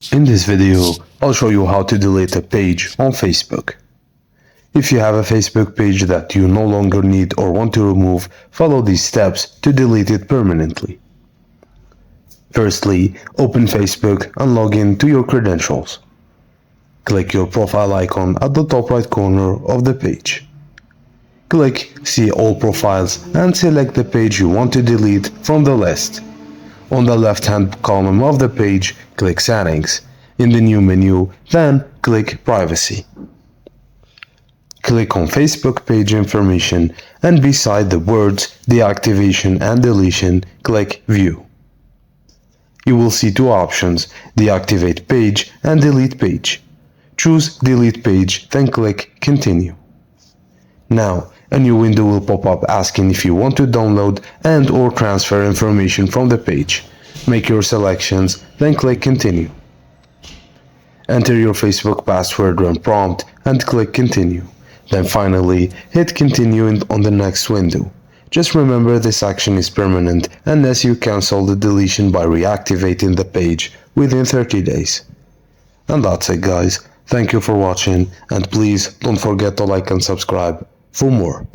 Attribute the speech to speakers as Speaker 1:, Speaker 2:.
Speaker 1: In this video, I'll show you how to delete a page on Facebook. If you have a Facebook page that you no longer need or want to remove, follow these steps to delete it permanently. Firstly, open Facebook and log in to your credentials. Click your profile icon at the top right corner of the page. Click See All Profiles and select the page you want to delete from the list. On the left-hand column of the page, click Settings. In the new menu, then click Privacy. Click on Facebook page information and beside the words Deactivation and Deletion, click View. You will see two options, Deactivate Page and Delete Page. Choose Delete Page, then click Continue. Now, a new window will pop up asking if you want to download and/or transfer information from the page. Make your selections, then click Continue. Enter your Facebook password when prompt and click Continue. Then finally, hit Continue on the next window. Just remember this action is permanent unless you cancel the deletion by reactivating the page within 30 days. And that's it, guys. Thank you for watching, and please don't forget to like and subscribe for more.